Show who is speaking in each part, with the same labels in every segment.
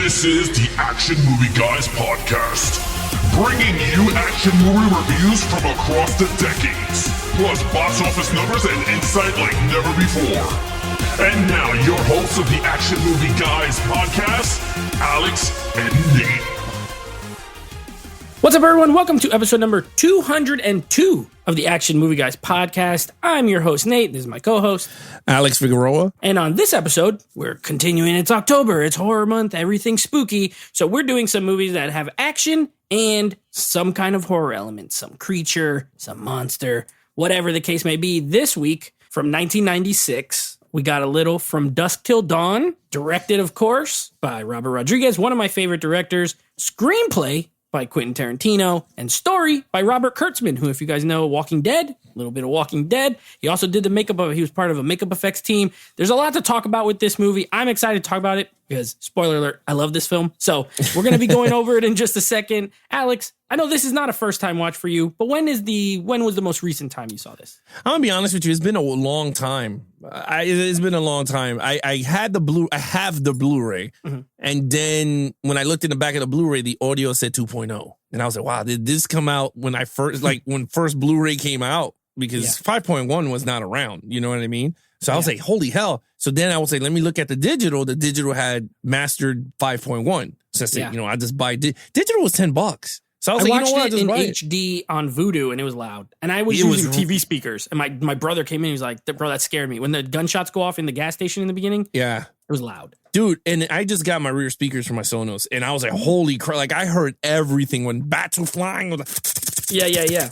Speaker 1: This is the Action Movie Guys podcast, bringing you action movie reviews from across the decades, plus box office numbers and insight like never before. And now, your hosts of the Action Movie Guys podcast, Alex and Nate.
Speaker 2: What's up, everyone? Welcome to episode number 202 of the Action Movie Guys podcast. I'm your host, Nate. This is my co-host,
Speaker 3: Alex Figueroa.
Speaker 2: And on this episode, we're continuing. It's October. It's horror month. Everything's spooky. So we're doing some movies that have action and some kind of horror element, some creature, some monster, whatever the case may be. This week, from 1996, we got a little From Dusk Till Dawn, directed, of course, by Robert Rodriguez, one of my favorite directors. Screenplay by Quentin Tarantino, and story by Robert Kurtzman, who, if you guys know Walking Dead, a little bit of Walking Dead. He also did the makeup he was part of a makeup effects team. There's a lot to talk about with this movie. I'm excited to talk about it because, spoiler alert, I love this film. So we're going to be going over it in just a second. Alex, I know this is not a first time watch for you, but when was the most recent time you saw this?
Speaker 3: I'm gonna be honest with you. It's been a long time. It's been a long time. I have the Blu-ray, and then when I looked in the back of the Blu-ray, the audio said 2.0, and I was like, "Wow, did this come out when when first Blu-ray came out?" Because 5.1 was not around. You know what I mean? So I was like, "Holy hell!" So then I was like, "Let me look at the digital." The digital had mastered 5.1. So I said, I just buy digital was $10. So I was like,
Speaker 2: watched it in HD on Vudu, and it was loud. And I was using TV speakers. And my brother came in, he was like, bro, that scared me. When the gunshots go off in the gas station in the beginning, it was loud.
Speaker 3: Dude, and I just got my rear speakers for my Sonos, and I was like, holy crap. Like, I heard everything when bats were flying.
Speaker 2: Yeah.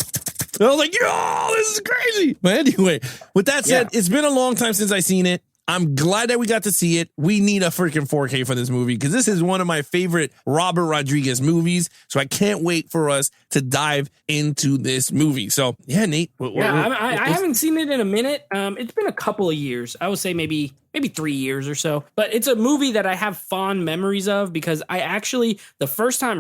Speaker 3: I was like, yo, this is crazy. But anyway, with that said, It's been a long time since I seen it. I'm glad that we got to see it. We need a freaking 4K for this movie because this is one of my favorite Robert Rodriguez movies. So I can't wait for us to dive into this movie. So, yeah, Nate.
Speaker 2: I haven't seen it in a minute. It's been a couple of years. I would say maybe 3 years or so. But it's a movie that I have fond memories of because the first time I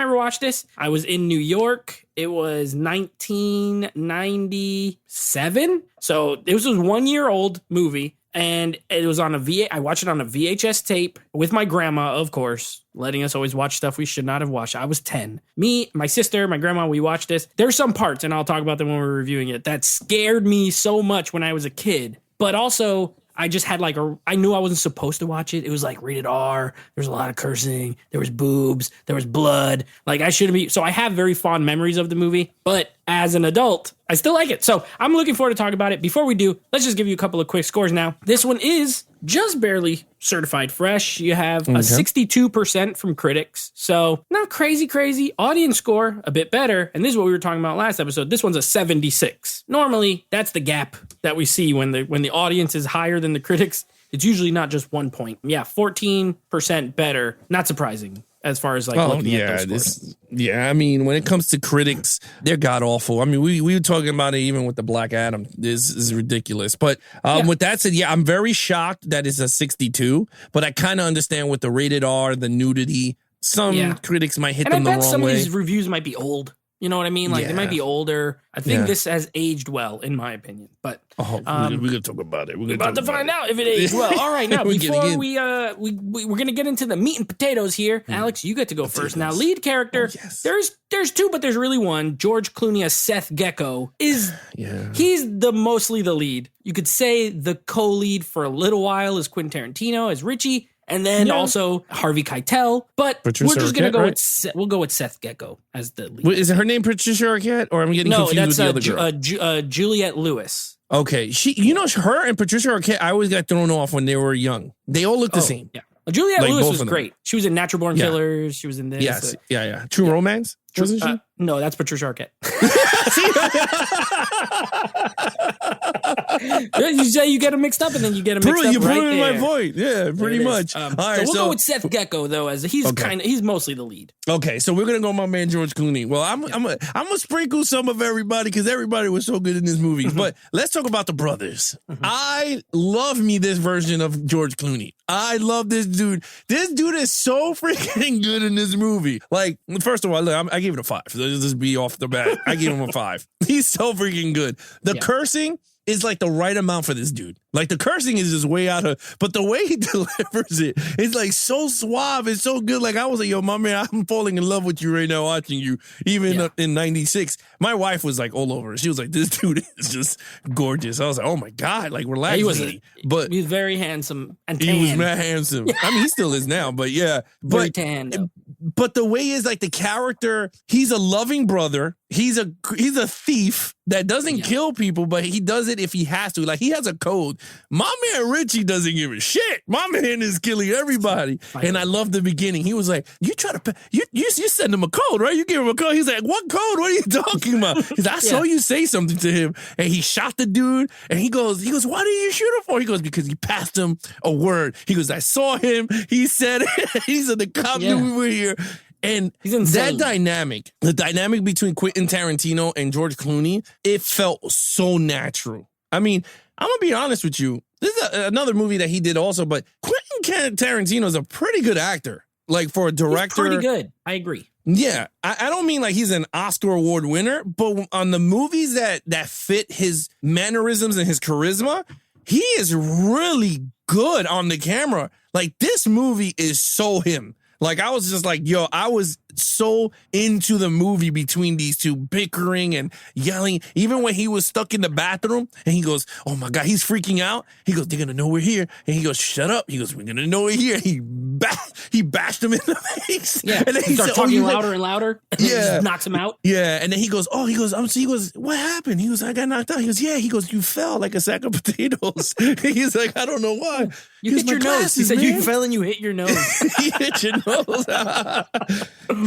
Speaker 2: ever watched this, I was in New York. It was 1997. So this was 1 year old movie. And it was on I watched it on a VHS tape with my grandma, of course, letting us always watch stuff we should not have watched. I was 10. Me, my sister, my grandma, we watched this. There's some parts, and I'll talk about them when we're reviewing it, that scared me so much when I was a kid. But also, I just had I knew I wasn't supposed to watch it. It was like rated R. There was a lot of cursing. There was boobs. There was blood. Like I shouldn't be. So I have very fond memories of the movie. But as an adult, I still like it. So I'm looking forward to talking about it. Before we do, let's just give you a couple of quick scores now. This one is just barely certified fresh. You have a 62% from critics. So not crazy. Audience score, a bit better. And this is what we were talking about last episode. This one's a 76. Normally, that's the gap that we see when the audience is higher than the critics. It's usually not just 1 point. Yeah, 14% better. Not surprising. As far as looking at those scores.
Speaker 3: I mean, when it comes to critics, they're god awful. I mean, we were talking about it even with the Black Adam. This is ridiculous. But with that said, I'm very shocked that it's a 62. But I kind of understand with the rated R, the nudity. Some critics might hit them the wrong way.
Speaker 2: Some of these reviews might be old. You know what I mean? They might be older. I think this has aged well, in my opinion. But
Speaker 3: we're gonna talk about it. We're
Speaker 2: about to find out if it aged well. All right, now before we're gonna get into the meat and potatoes here. Alex, you get to go first. Now, lead character. There's two, but there's really one. George Clooney as Seth Gecko he's mostly the lead. You could say the co-lead for a little while is Quentin Tarantino as Richie. And then also Harvey Keitel, but
Speaker 3: Patricia
Speaker 2: we're just going to go
Speaker 3: with
Speaker 2: we'll go with Seth Gecko as the lead.
Speaker 3: Is her name Patricia Arquette, or am I getting confused with the other girl?
Speaker 2: Juliette Lewis.
Speaker 3: Okay, her and Patricia Arquette, I always got thrown off when they were young. They all look the same.
Speaker 2: Yeah, Juliette Lewis was great. She was in Natural Born Killers. She was in this.
Speaker 3: Yes, True Romance. Wasn't she?
Speaker 2: No, that's Patricia Arquette. You say you get them mixed up, and then you get them mixed up.
Speaker 3: You
Speaker 2: right
Speaker 3: put it in
Speaker 2: there.
Speaker 3: my point. Yeah, pretty much.
Speaker 2: All right, so we'll go with Seth Gecko though, as he's mostly the lead.
Speaker 3: Okay, so we're gonna go with my man George Clooney. Well, I'm gonna sprinkle some of everybody because everybody was so good in this movie. But let's talk about the brothers. I love me this version of George Clooney. I love this dude. This dude is so freaking good in this movie. Like, first of all, look, I gave it a 5. Let's just be off the bat. I gave him a 5. He's so freaking good. The cursing is like the right amount for this dude. Like the cursing is just way out of, but the way he delivers it, it's like so suave. It's so good. Like I was like, yo, my man, I'm falling in love with you right now watching you. Even in 96, my wife was like all over it. She was like, this dude is just gorgeous. I was like, oh my God, like relax.
Speaker 2: He was very handsome and tan.
Speaker 3: He was mad handsome. I mean, he still is now, but yeah.
Speaker 2: Very tan, though.
Speaker 3: But the way is like the character, he's a loving brother. He's a thief that doesn't kill people, but he does it if he has to. Like he has a code. My man Richie doesn't give a shit. My man is killing everybody. And I love the beginning. He was like, you try to you send him a code, right? You give him a code. He's like, what code? What are you talking about? He's like, I saw you say something to him, and he shot the dude. And he goes, why did you shoot him for? He goes, because he passed him a word. He goes, I saw him. He said it. He said the cop knew we were here. And that dynamic, the dynamic between Quentin Tarantino and George Clooney, it felt so natural. I mean, I'm going to be honest with you. This is another movie that he did also, but Quentin Tarantino is a pretty good actor. Like for a director.
Speaker 2: He's pretty good. I agree.
Speaker 3: Yeah. I don't mean like he's an Oscar award winner, but on the movies that fit his mannerisms and his charisma, he is really good on the camera. Like this movie is so him. Like, I was just like, yo, I was so into the movie between these two bickering and yelling. Even when he was stuck in the bathroom and he goes, oh my God, he's freaking out. He goes, they're going to know we're here. And he goes, shut up. He goes, we're going to know we're here. He bashed him in the face.
Speaker 2: Yeah.
Speaker 3: And then
Speaker 2: he starts talking louder and louder. And then just knocks him out.
Speaker 3: Yeah. And then he goes, what happened? He goes, I got knocked out. He goes, yeah. He goes, you fell like a sack of potatoes. He's like, I don't know why.
Speaker 2: You hit your nose. He said, you fell and you hit your nose.
Speaker 3: He hit your nose.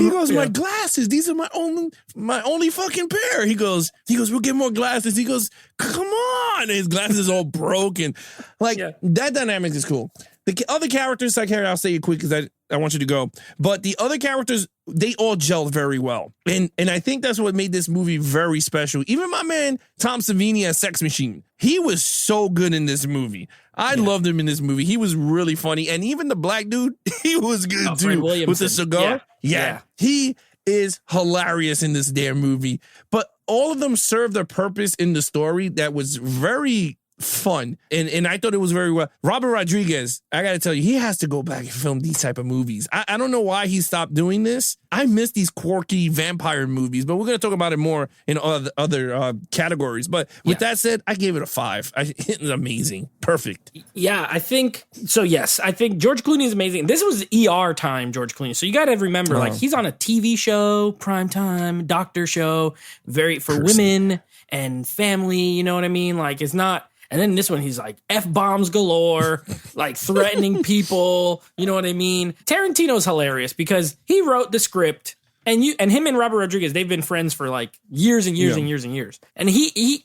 Speaker 3: He goes, my glasses. These are my only fucking pair. He goes, we'll get more glasses. He goes, come on. And his glasses all broken. Like that dynamic is cool. The other characters, I'll say it quick because I want you to go. But the other characters, they all gelled very well. And I think that's what made this movie very special. Even my man, Tom Savini as Sex Machine, he was so good in this movie. I loved him in this movie. He was really funny. And even the black dude, he was good too. With the cigar. Yeah. He is hilarious in this damn movie. But all of them served a purpose in the story that was very fun. And I thought it was very well. Robert Rodriguez, I got to tell you, he has to go back and film these type of movies. I don't know why he stopped doing this. I miss these quirky vampire movies, but we're going to talk about it more in other categories. But with that said, I gave it a 5. It was amazing. Perfect.
Speaker 2: Yeah, I think so. Yes, I think George Clooney is amazing. This was ER time, George Clooney. So you got to remember, like he's on a TV show, primetime, doctor show, for women and family. You know what I mean? Like it's not. And then this one, he's like F-bombs galore, like threatening people. You know what I mean? Tarantino's hilarious because he wrote the script and him and Robert Rodriguez, they've been friends for like years and years and years and years. And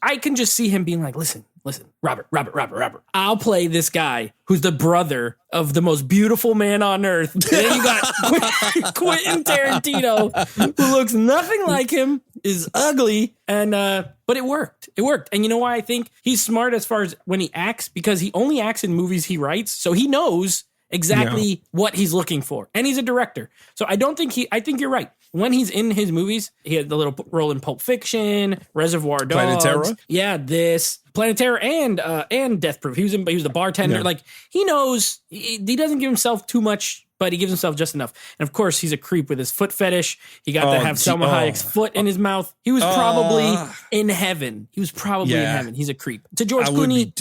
Speaker 2: I can just see him being like, listen, Robert, I'll play this guy who's the brother of the most beautiful man on earth. And then you got Quentin Tarantino, who looks nothing like him, is ugly, and but it worked. It worked. And you know why I think he's smart as far as when he acts? Because he only acts in movies he writes, so he knows exactly what he's looking for. And he's a director. So I think you're right. When he's in his movies, he had the little role in Pulp Fiction, Reservoir Dogs.
Speaker 3: Planetera?
Speaker 2: Yeah, this. Planetera and Death Proof. He was the bartender. Yeah. Like he knows he doesn't give himself too much, but he gives himself just enough. And of course, he's a creep with his foot fetish. He got to have Selma Hayek's foot in his mouth. He was probably in heaven. He was probably in heaven. He's a creep. To George Clooney,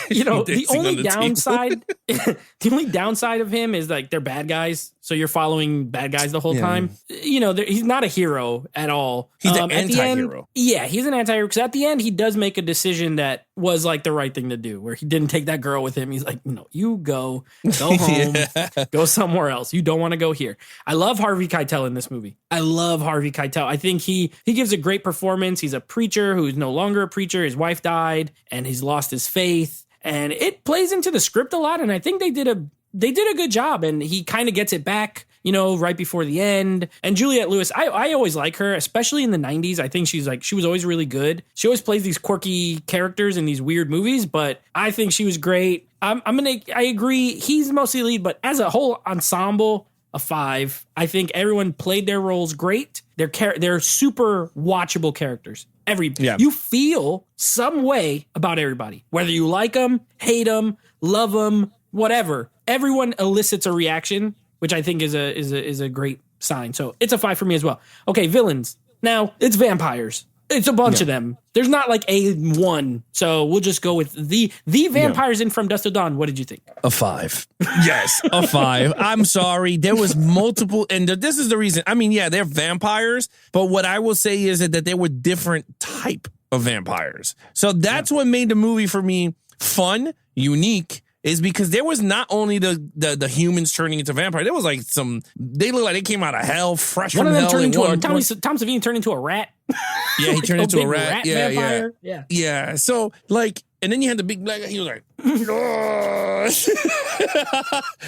Speaker 2: the only downside, the only downside of him is like they're bad guys. So you're following bad guys the whole time. He's not a hero at all.
Speaker 3: He's an anti-hero.
Speaker 2: He's an anti-hero because at the end he does make a decision that was like the right thing to do, where he didn't take that girl with him. He's like, you go home, go somewhere else. You don't want to go here. I love Harvey Keitel in this movie. I love Harvey Keitel. I think he gives a great performance. He's a preacher who's no longer a preacher. His wife died and he's lost his faith, and it plays into the script a lot. And I think they did a good job, and he kind of gets it back, right before the end. And Juliette Lewis, I always like her, especially in the 90s. I think she was always really good. She always plays these quirky characters in these weird movies, but I think she was great. I agree he's mostly lead, but as a whole ensemble, a 5. I think everyone played their roles great. They're super watchable characters. You feel some way about everybody, whether you like them, hate them, love them, whatever. Everyone elicits a reaction, which I think is a great sign. So it's a 5 for me as well. Okay, villains. Now it's vampires. It's a bunch of them. There's not like a one. So we'll just go with the vampires in From Dusk Till Dawn. What did you think?
Speaker 3: A 5. Yes, a 5. I'm sorry. There was multiple, and this is the reason. I mean, yeah, they're vampires, but what I will say is that there were different type of vampires. So that's what made the movie for me fun, unique, is because there was not only the humans turning into vampires. There was like they look like they came out of hell, fresh from hell.
Speaker 2: One of them turned into Tom Savini turned into a rat.
Speaker 3: Yeah, he turned into a rat.
Speaker 2: Yeah.
Speaker 3: So like, and then you had the big black guy. He was like,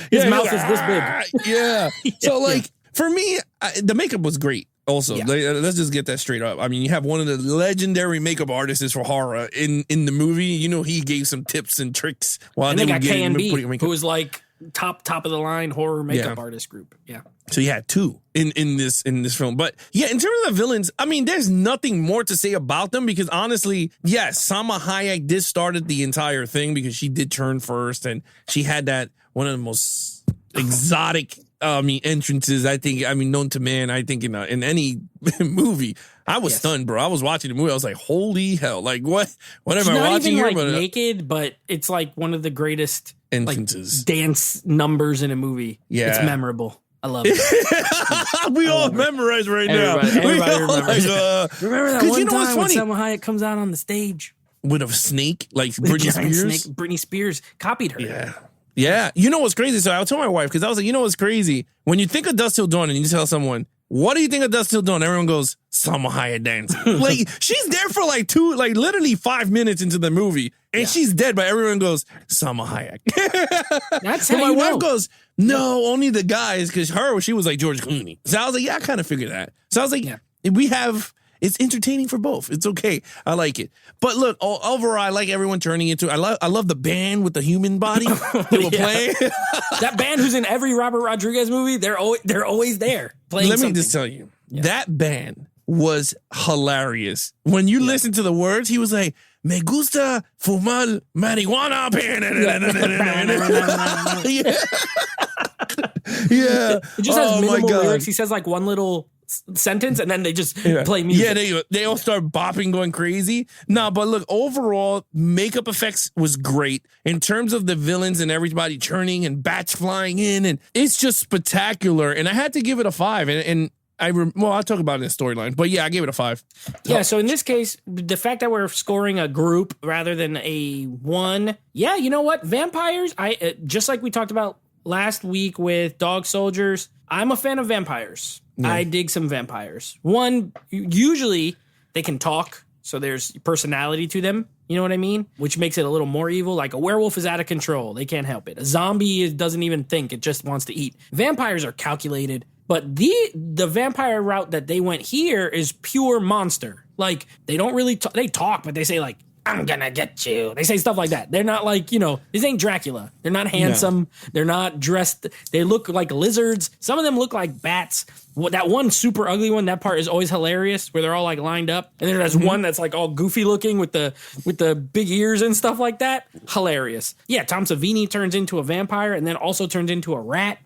Speaker 2: his mouth is this big.
Speaker 3: Yeah. So like, for me, the makeup was great. Also, let's just get that straight up. I mean, you have one of the legendary makeup artists for horror in the movie. You know, he gave some tips and tricks while
Speaker 2: they got K&B, who was like top of the line horror makeup artist group. Yeah.
Speaker 3: So you had 2 in this film. But yeah, in terms of the villains, I mean, there's nothing more to say about them because honestly, yes, Salma Hayek did started the entire thing because she did turn first and she had that one of the most exotic entrances, known to man, I think in any movie. I was stunned, bro. I was watching the movie. I was like, holy hell. Like, what am I watching here?
Speaker 2: Like naked, but it's like one of the greatest
Speaker 3: entrances.
Speaker 2: Like, dance numbers in a movie.
Speaker 3: Yeah.
Speaker 2: It's memorable. I love it.
Speaker 3: We all memorize right now.
Speaker 2: Everybody remembers. Remember that one time when
Speaker 3: funny?
Speaker 2: Salma Hayek comes out on the stage
Speaker 3: with a snake, like Britney Spears?
Speaker 2: Britney Spears copied her.
Speaker 3: Yeah. Yeah. You know what's crazy? So I told my wife, because I was like, you know what's crazy? When you think of Dusk Till Dawn and you tell someone, what do you think of Dusk Till Dawn? Everyone goes, Salma Hayek dancing. Like, she's there for literally 5 minutes into the movie, and she's dead, but everyone goes, Salma Hayek.
Speaker 2: That's
Speaker 3: how
Speaker 2: my
Speaker 3: wife goes, no, only the guys, because she was like George Clooney. So I was like, yeah, I kind of figured that. So I was like, it's entertaining for both. It's okay. I like it. But look, overall, I like everyone turning into. I love the band with the human body they were playing.
Speaker 2: That band who's in every Robert Rodriguez movie, they're always there playing.
Speaker 3: Let me just tell you, that band was hilarious. When you listen to the words, he was like, "Me gusta fumar marijuana." Yeah.
Speaker 2: It just has minimal lyrics. He says like one little sentence and then they just play music.
Speaker 3: Yeah, they all start bopping, going crazy. No, but look, overall, makeup effects was great in terms of the villains and everybody turning and bats flying in, and it's just spectacular. And I had to give it a 5. And I'll talk about it in the storyline, but yeah, I gave it a 5.
Speaker 2: Yeah, so in this case, the fact that we're scoring a group rather than a 1, yeah, you know what? Vampires, just like we talked about last week with Dog Soldiers, I'm a fan of vampires. Yeah. I dig some vampires. One, usually they can talk, so there's personality to them. You know what I mean? Which makes it a little more evil. Like a werewolf is out of control. They can't help it. A zombie doesn't even think. It just wants to eat. Vampires are calculated. But the vampire route that they went here is pure monster. Like, they don't really talk. They talk, but they say, like, I'm gonna get you. They say stuff like that. They're not like, this ain't Dracula. They're not handsome. No. They're not dressed. They look like lizards. Some of them look like bats. That one super ugly one, that part is always hilarious where they're all like lined up. And then there's one that's like all goofy looking with the big ears and stuff like that. Hilarious. Yeah, Tom Savini turns into a vampire and then also turns into a rat.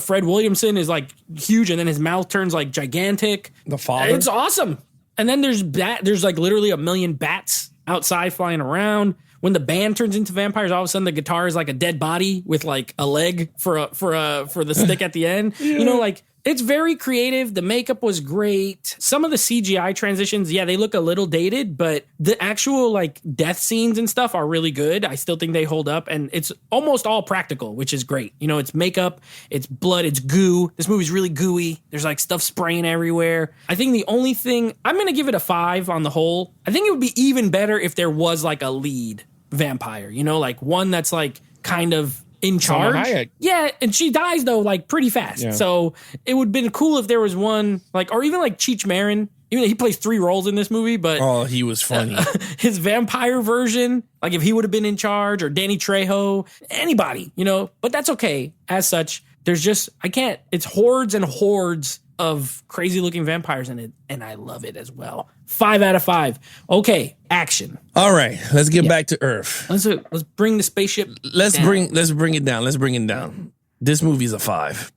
Speaker 2: Fred Williamson is like huge and then his mouth turns like gigantic.
Speaker 3: The father.
Speaker 2: It's awesome. And then there's like literally a million bats outside flying around. When the band turns into vampires, all of a sudden the guitar is like a dead body with like a leg for the stick at the end. Yeah. It's very creative. The makeup was great. Some of the CGI transitions, they look a little dated, but the actual like death scenes and stuff are really good. I still think they hold up, and it's almost all practical, which is great. It's makeup, it's blood, it's goo. This movie's really gooey. There's like stuff spraying everywhere. I think the only thing, I'm going to give it a 5 on the whole. I think it would be even better if there was like a lead vampire, like one that's like kind of in charge. Yeah, and she dies though like pretty fast. Yeah. So it would have been cool if there was one like, or even like Cheech Marin, even though he plays 3 roles in this movie, but
Speaker 3: he was funny.
Speaker 2: His vampire version, like if he would have been in charge, or Danny Trejo, anybody, but that's okay as such. there's just, I can't, it's hordes and hordes of crazy looking vampires in it, and I love it as well. 5 out of 5. Okay, action.
Speaker 3: All right, let's get back to Earth.
Speaker 2: Let's bring the spaceship.
Speaker 3: Let's
Speaker 2: down.
Speaker 3: bring it down. Let's bring it down. This movie's a 5.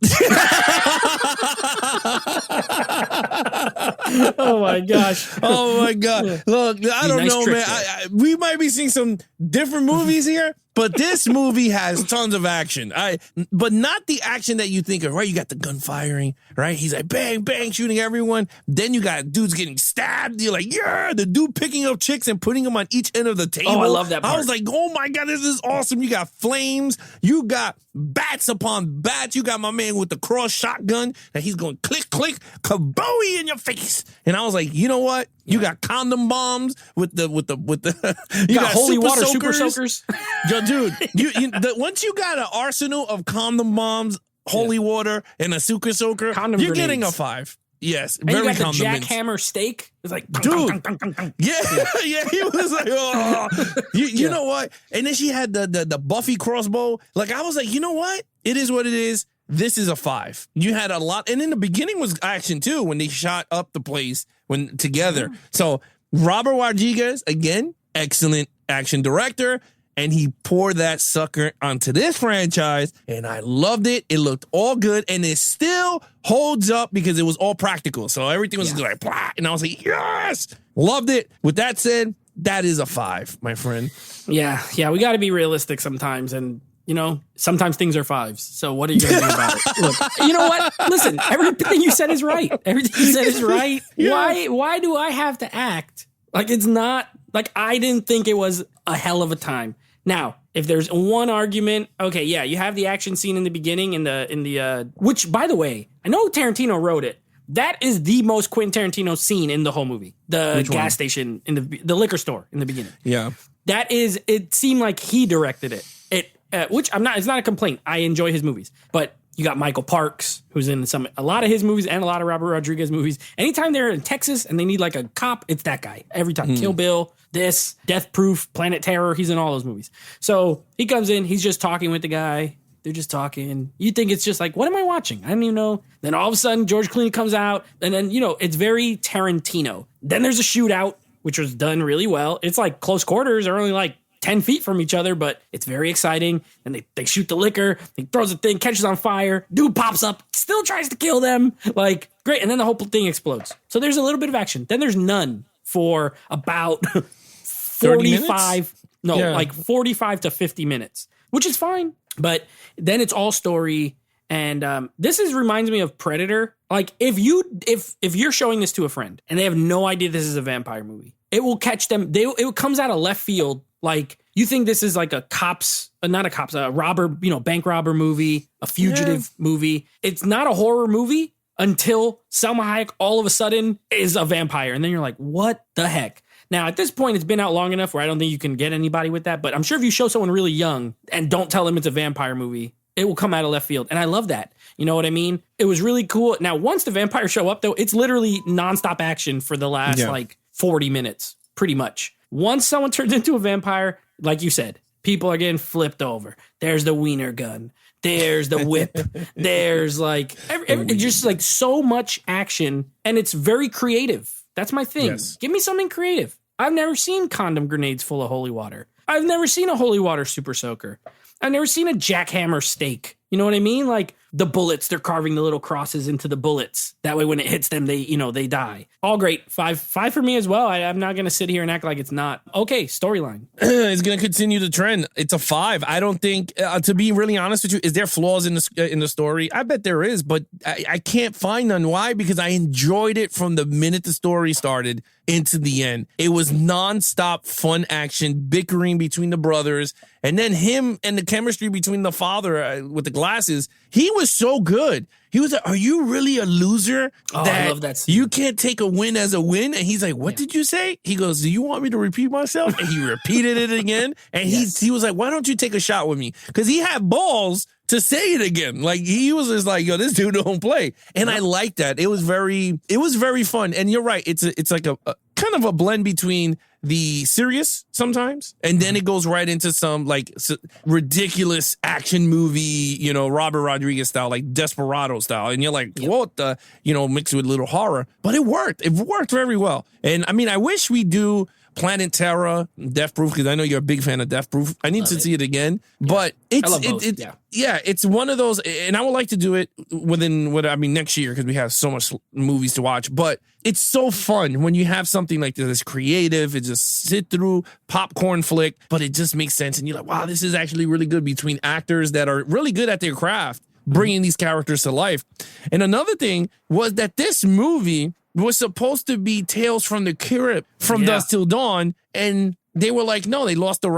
Speaker 2: Oh my gosh.
Speaker 3: Oh my God. Look, I don't know,
Speaker 2: trick,
Speaker 3: man. We might be seeing some different movies here, but this movie has tons of action. But not the action that you think of, right? You got the gun firing, right? He's like bang, bang, shooting everyone. Then you got dudes getting stabbed. You're like, yeah, the dude picking up chicks and putting them on each end of the table.
Speaker 2: Oh, I love that part.
Speaker 3: I was like, oh my God, this is awesome. You got flames. You got bats upon bats. You got my man with the cross shotgun that he's going click, click, kabowie in your face. And I was like, you know what? You got condom bombs with the you got
Speaker 2: holy
Speaker 3: super
Speaker 2: water
Speaker 3: soakers.
Speaker 2: super soakers.
Speaker 3: Yo, dude, once you got an arsenal of condom bombs, holy water, and a super soaker,
Speaker 2: Condom
Speaker 3: you're
Speaker 2: grenades.
Speaker 3: getting a 5. Yes,
Speaker 2: And
Speaker 3: very
Speaker 2: you got the
Speaker 3: condiments.
Speaker 2: jackhammer steak. It's like,
Speaker 3: Dude. Yeah, yeah, he was like, oh. You know what? And then she had the Buffy crossbow. Like, I was like, you know what? It is what it is. This is a 5. You had a lot, and in the beginning was action too when they shot up the place together. So Robert Rodriguez, again, excellent action director, and he poured that sucker onto this franchise, and I loved it. It looked all good, and it still holds up because it was all practical. So everything was like blah, and I was like, yes, loved it. With that said, that is a 5, my friend.
Speaker 2: Yeah, we got to be realistic sometimes, and sometimes things are 5s. So what are you going to do about it? Look, you know what? Listen, everything you said is right. Everything you said is right. Yeah. Why do I have to act like it's not, like I didn't think it was a hell of a time? Now, if there's one argument, okay, yeah, you have the action scene in the beginning in the which, by the way, I know Tarantino wrote it. That is the most Quentin Tarantino scene in the whole movie. The gas station in the liquor store in the beginning.
Speaker 3: Yeah.
Speaker 2: It seemed like he directed it. Which it's not a complaint. I enjoy his movies, but you got Michael Parks, who's in a lot of his movies and a lot of Robert Rodriguez movies. Anytime they're in Texas and they need like a cop, it's that guy. Every time. Kill Bill, Death Proof, Planet Terror, he's in all those movies. So he comes in, he's just talking with the guy. They're just talking. You think it's just like, what am I watching? I don't even know. Then all of a sudden, George Clooney comes out, and then, it's very Tarantino. Then there's a shootout, which was done really well. It's like close quarters. They're only like 10 feet from each other, but it's very exciting. And they shoot the liquor. He throws the thing, catches on fire. Dude pops up, still tries to kill them. Like, great. And then the whole thing explodes. So there's a little bit of action. Then there's none for about 45. No, like 45 to 50 minutes, which is fine. But then it's all story. And this reminds me of Predator. Like, if you're showing this to a friend and they have no idea this is a vampire movie, it will catch them. It comes out of left field. Like, you think this is like a robber, bank robber movie, a fugitive movie. It's not a horror movie until Salma Hayek all of a sudden is a vampire. And then you're like, what the heck? Now, at this point, it's been out long enough where I don't think you can get anybody with that. But I'm sure if you show someone really young and don't tell them it's a vampire movie, it will come out of left field. And I love that. You know what I mean? It was really cool. Now, once the vampires show up, though, it's literally nonstop action for the last 40 minutes, pretty much. Once someone turns into a vampire, like you said, people are getting flipped over. There's the wiener gun. There's the whip. There's like, just like so much action. And it's very creative. That's my thing. Yes. Give me something creative. I've never seen condom grenades full of holy water. I've never seen a holy water super soaker. I've never seen a jackhammer steak. You know what I mean? Like the bullets, they're carving the little crosses into the bullets. That way when it hits them, they die. All great. 5 for me as well. I'm not going to sit here and act like it's not. Okay, storyline.
Speaker 3: It's going to continue the trend. It's a 5. I don't think, to be really honest with you, is there flaws in the story? I bet there is, but I can't find none. Why? Because I enjoyed it from the minute the story started into the end. It was nonstop fun action, bickering between the brothers, and then him and the chemistry between the father with the glasses. He was so good. He was like, are you really a loser?
Speaker 2: I love that scene.
Speaker 3: You can't take a win as a win? And he's like, what did you say? He goes, do you want me to repeat myself? And he repeated it again. And he was like, why don't you take a shot with me? Because he had balls to say it again. Like, he was just like, yo, this dude don't play. And I like that. It was very fun. And you're right. It's like a kind of a blend between the serious sometimes, and then it goes right into some like ridiculous action movie, Robert Rodriguez style, like Desperado style, and you're like, what the, mixed with a little horror, but it worked. It worked very well, and I mean, I wish we do Planet Terror, Death Proof, because I know you're a big fan of Death Proof. I need to see it again, but it's one of those, and I would like to do it next year because we have so much movies to watch. But it's so fun when you have something like this that's creative. It's just sit through popcorn flick, but it just makes sense, and you're like, wow, this is actually really good between actors that are really good at their craft, bringing these characters to life. And another thing was that this movie was supposed to be Tales from the Crypt, from Dusk Till Dawn, and they were like, no, they lost the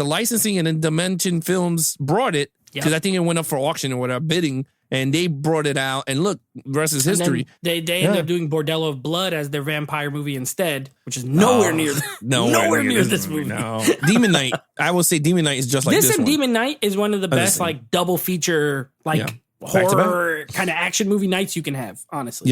Speaker 3: licensing, and then Dimension Films brought it, because I think it went up for auction or whatever, bidding, and they brought it out, and look, the rest is history.
Speaker 2: They ended up doing Bordello of Blood as their vampire movie instead, which is nowhere near this movie.
Speaker 3: No. Demon Knight, I will say Demon Knight is just like this
Speaker 2: and
Speaker 3: one.
Speaker 2: Demon Knight is one of the best like double feature horror kind of action movie nights you can have, honestly.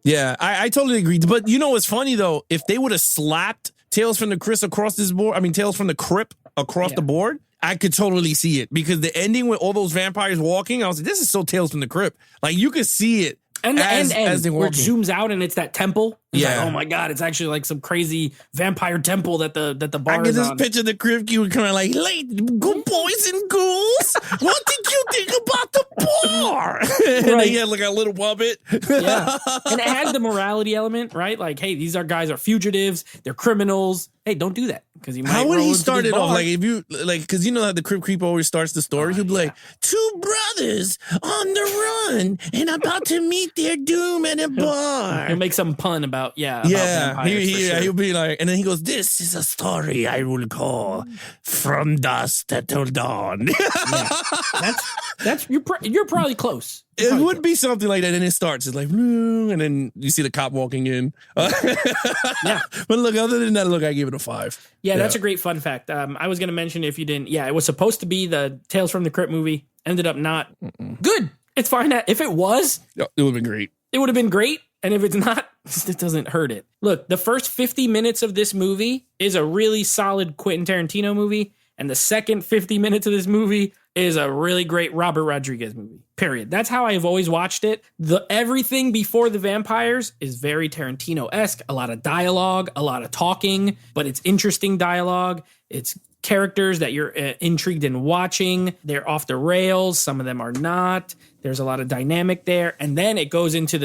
Speaker 3: Yeah, I totally agree. But what's funny though? If they would have slapped Tales from the Crypt across this board, Tales from the Crypt across the board, I could totally see it, because the ending with all those vampires walking, I was like, this is so Tales from the Crypt. Like, you could see it.
Speaker 2: And
Speaker 3: as they
Speaker 2: where it
Speaker 3: walking.
Speaker 2: zooms out and it's that temple. It's like, oh my God, it's actually like some crazy vampire temple that the bar
Speaker 3: I get
Speaker 2: is
Speaker 3: this
Speaker 2: on.
Speaker 3: picture of the Crypt Keeper coming like, good boys and ghouls, what did you think about the bar? And he had like a little puppet.
Speaker 2: And it had the morality element, right? Like, hey, these guys are fugitives, they're criminals. Hey, don't do that, because you might.
Speaker 3: How would he
Speaker 2: start
Speaker 3: it off? Like, if you because how the Crypt Keeper always starts the story. He'll be like, two brothers on the run and about to meet their doom at a bar.
Speaker 2: He'll make some pun about
Speaker 3: he'll be like, and then he goes, this is a story I will call From Dusk Till Dawn.
Speaker 2: That's you're probably close.
Speaker 3: It would be something like that, and it starts. It's like, and then you see the cop walking in. But look, other than that, I give it a 5.
Speaker 2: Yeah, that's a great fun fact. I was going to mention, if you didn't, it was supposed to be the Tales from the Crypt movie. Ended up not. Good. It's fine. If it was,
Speaker 3: it would have been great.
Speaker 2: It would have been great. And if it's not, it doesn't hurt it. Look, the first 50 minutes of this movie is a really solid Quentin Tarantino movie. And the second 50 minutes of this movie is a really great Robert Rodriguez movie, period. That's how I've always watched it. Everything before the vampires is very Tarantino-esque. A lot of dialogue, a lot of talking, but it's interesting dialogue. It's characters that you're intrigued in watching. They're off the rails. Some of them are not. There's a lot of dynamic there. And then it goes into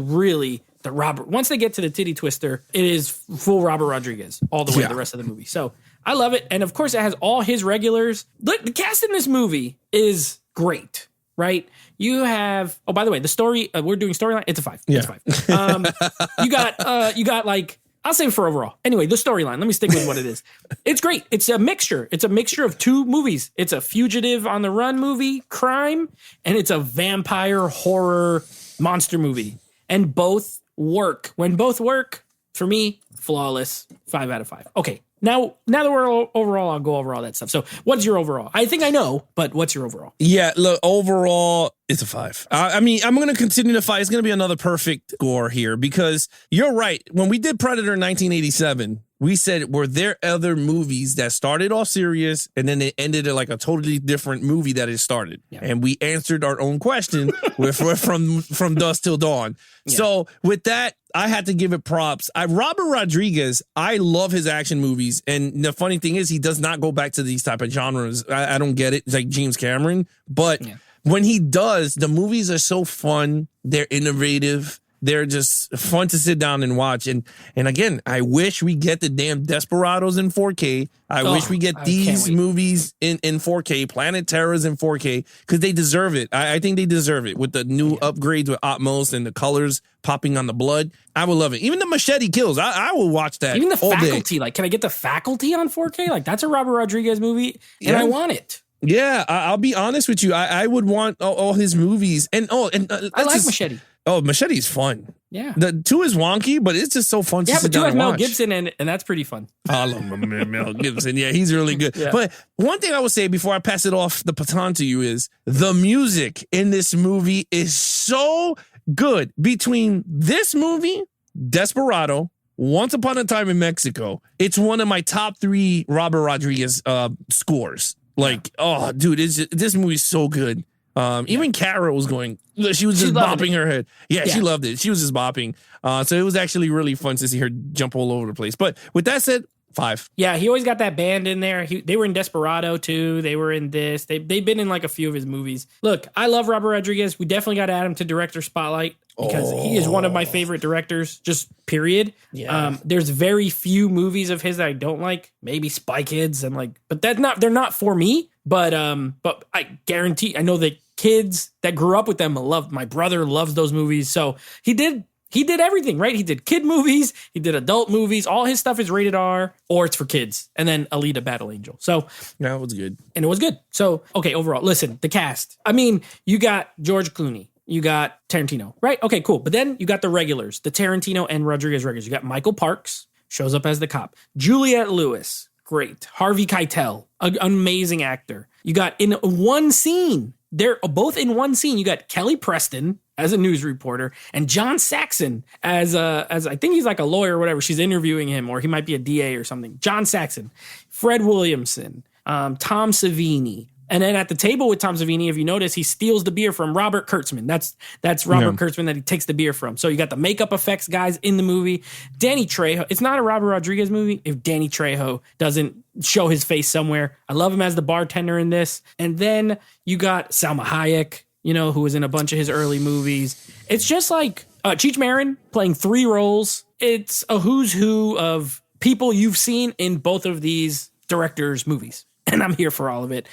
Speaker 2: really the Robert. Once they get to the titty twister, it is full Robert Rodriguez all the way the rest of the movie. So I love it. And of course, it has all his regulars. The cast in this movie is great, right? You have, by the way, the story, we're doing storyline. It's a 5.
Speaker 3: Yeah.
Speaker 2: It's 5. You got like, I'll save it for overall. Anyway, the storyline, let me stick with what it is. It's great. It's a mixture. It's a mixture of two movies. It's a fugitive on the run movie, crime, and it's a vampire horror monster movie. And both work. When both work, for me, flawless. 5 out of 5. Okay. Now that we're overall, I'll go over all that stuff. So what's your overall? I think I know, but what's your overall?
Speaker 3: Yeah, look, overall, it's a 5. I'm going to continue to 5. It's going to be another perfect score here, because you're right. When we did Predator in 1987, we said, were there other movies that started off serious and then they ended at like a totally different movie that it started? Yeah. And we answered our own question with from Dusk Till Dawn. Yeah. So with that, I had to give it props. Robert Rodriguez, I love his action movies. And the funny thing is, he does not go back to these type of genres. I don't get it. It's like James Cameron. But when he does, the movies are so fun. They're innovative. They're just fun to sit down and watch. And again, I wish we get the damn Desperados in 4K. I wish we get these movies in 4K, Planet Terrors in 4K, because they deserve it. I think they deserve it with the new upgrades with Atmos and the colors popping on the blood. I would love it. Even the machete kills. I will watch that.
Speaker 2: Even the
Speaker 3: all
Speaker 2: Faculty.
Speaker 3: Day.
Speaker 2: Like, can I get the Faculty on 4K? Like, that's a Robert Rodriguez movie, and I want it.
Speaker 3: Yeah, I'll be honest with you. I would want all his movies. And I
Speaker 2: like Machete.
Speaker 3: Oh, Machete's fun.
Speaker 2: Yeah.
Speaker 3: The 2 is wonky, but it's just so fun to sit down and watch.
Speaker 2: Mel Gibson, and that's pretty fun.
Speaker 3: I love Mel Gibson. Yeah, he's really good. Yeah. But one thing I would say before I pass it off the baton to you is the music in this movie is so good. Between this movie, Desperado, Once Upon a Time in Mexico. It's one of my top 3 Robert Rodriguez scores. Like, oh, dude, this movie's so good. Even Kara was going, she was just bopping her head. Yeah, she loved it. She was just bopping. So it was actually really fun to see her jump all over the place. But with that said, 5.
Speaker 2: Yeah, he always got that band in there. They were in Desperado too. They were in this. They've been in like a few of his movies. Look, I love Robert Rodriguez. We definitely got to add him to director spotlight because he is one of my favorite directors, just period.
Speaker 3: Yeah.
Speaker 2: There's very few movies of his that I don't like. Maybe Spy Kids and like, but they're not for me. But I guarantee, I know that kids that grew up with them love. My brother loves those movies. So he did everything, right? He did kid movies. He did adult movies. All his stuff is rated R or it's for kids. And then Alita Battle Angel. So
Speaker 3: yeah, it was good.
Speaker 2: And it was good. So, okay, overall, listen, the cast. I mean, you got George Clooney. You got Tarantino, right? Okay, cool. But then you got the regulars, the Tarantino and Rodriguez regulars. You got Michael Parks, shows up as the cop. Juliette Lewis, great. Harvey Keitel, an amazing actor. You got in one scene, they're both in one scene. You got Kelly Preston as a news reporter and John Saxon as I think he's like a lawyer or whatever. She's interviewing him, or he might be a DA or something. John Saxon, Fred Williamson, Tom Savini. And then at the table with Tom Savini, if you notice, he steals the beer from Robert Kurtzman. That's Robert Kurtzman that he takes the beer from. So you got the makeup effects guys in the movie. Danny Trejo. It's not a Robert Rodriguez movie if Danny Trejo doesn't show his face somewhere. I love him as the bartender in this. And then you got Salma Hayek, who was in a bunch of his early movies. It's just like Cheech Marin playing 3 roles. It's a who's who of people you've seen in both of these directors' movies. And I'm here for all of it.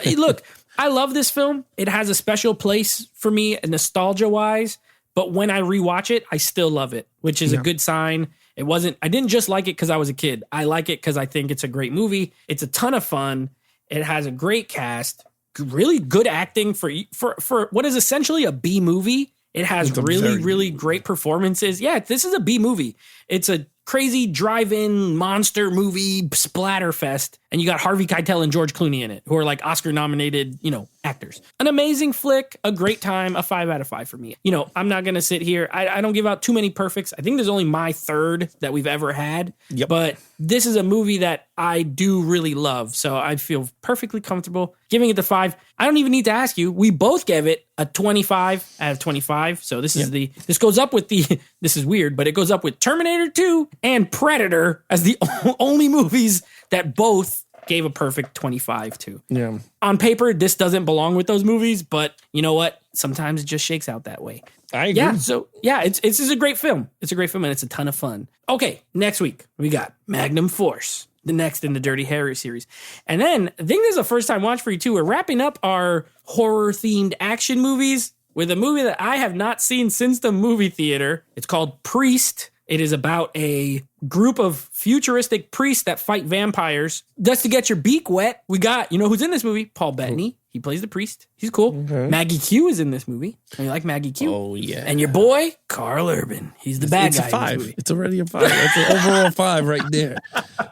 Speaker 2: Look, I love this film. It has a special place for me nostalgia-wise. But when I rewatch it, I still love it, which is a good sign. I didn't just like it because I was a kid. I like it because I think it's a great movie. It's a ton of fun. It has a great cast. Really good acting for what is essentially a B movie. It has really great performances. Yeah, this is a B movie. It's a crazy drive-in monster movie splatterfest, and you got Harvey Keitel and George Clooney in it, who are like Oscar-nominated, actors. An amazing flick, a great time, a 5 out of 5 for me. I'm not gonna sit here. I don't give out too many perfects. I think there's only my 3rd that we've ever had.
Speaker 3: Yep.
Speaker 2: But this is a movie that I do really love, so I feel perfectly comfortable giving it the 5. I don't even need to ask you. We both gave it a 25 out of 25. So this is this goes up with this is weird, but it goes up with Terminator 2 and Predator as the only movies that both gave a perfect 25 to.
Speaker 3: Yeah.
Speaker 2: On paper, this doesn't belong with those movies, but you know what? Sometimes it just shakes out that way.
Speaker 3: I agree.
Speaker 2: Yeah, so yeah, it's a great film. It's a great film and it's a ton of fun. Okay, next week we got Magnum Force, the next in the Dirty Harry series. And then I think this is a first time watch for you too. We're wrapping up our horror themed action movies with a movie that I have not seen since the movie theater. It's called Priest. It is about a group of futuristic priests that fight vampires. Just to get your beak wet, we got, who's in this movie? Paul Bettany. He plays the priest. He's cool. Okay. Maggie Q is in this movie. You like Maggie Q?
Speaker 3: Oh, yeah.
Speaker 2: And your boy, Carl Urban. He's the bad guy.
Speaker 3: It's a 5.
Speaker 2: In this movie.
Speaker 3: It's already a 5. That's an overall 5 right there.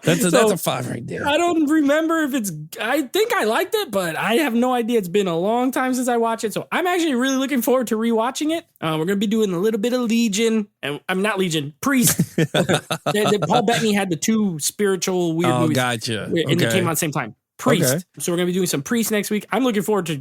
Speaker 3: That's a 5 right there.
Speaker 2: I don't remember if I think I liked it, but I have no idea. It's been a long time since I watched it. So I'm actually really looking forward to rewatching it. We're going to be doing a little bit of Legion. And I'm not Legion, Priest. Paul Bettany had the 2 spiritual weird movies.
Speaker 3: Gotcha.
Speaker 2: And they came out at the same time. Priest. Okay. So we're going to be doing some Priest next week. I'm looking forward to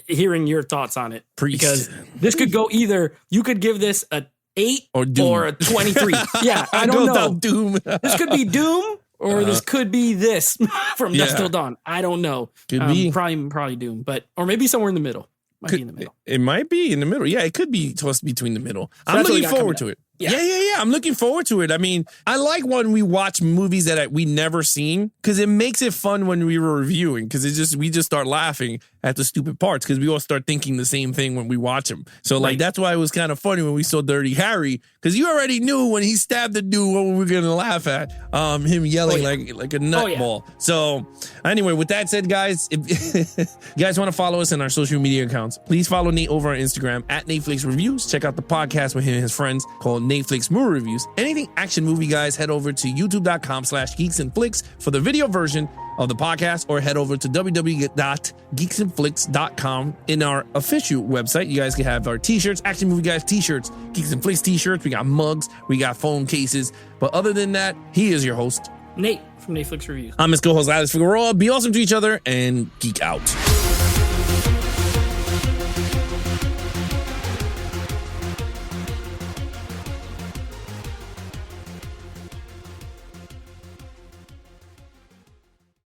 Speaker 2: hearing your thoughts on it.
Speaker 3: Priest.
Speaker 2: Because this could go either, you could give this a 8 or a 23. Yeah, I don't know.
Speaker 3: Doom.
Speaker 2: This could be Doom or this could be this from Dusk Till Dawn. I don't know.
Speaker 3: Could be.
Speaker 2: Probably Doom, or maybe somewhere in the middle. Might be in the middle.
Speaker 3: It might be in the middle. Yeah, it could be tossed between the middle. So I'm looking forward to it. Yeah. I'm looking forward to it. I mean, I like when we watch movies that we never seen because it makes it fun when we were reviewing because we just start laughing at the stupid parts because we all start thinking the same thing when we watch them. So that's why it was kind of funny when we saw Dirty Harry because you already knew when he stabbed the dude what we were going to laugh at. Him yelling like a nutball. So anyway, with that said, guys, if you guys want to follow us on our social media accounts, please follow Nate over on Instagram at Netflix Reviews. Check out the podcast with him and his friends called Netflix Movie Reviews. Anything action movie, guys, head over to youtube.com/geeksandflicks for the video version. of the podcast, or head over to www.geeksandflicks.com. In our official website, you guys can have our t-shirts, Action Movie Guys t-shirts, Geeks and Flicks t-shirts. We got mugs, we got phone cases. But other than that, he is your host,
Speaker 2: Nate from Netflix Reviews.
Speaker 3: I'm his co-host, Alex Figueroa. Be awesome to each other and geek out.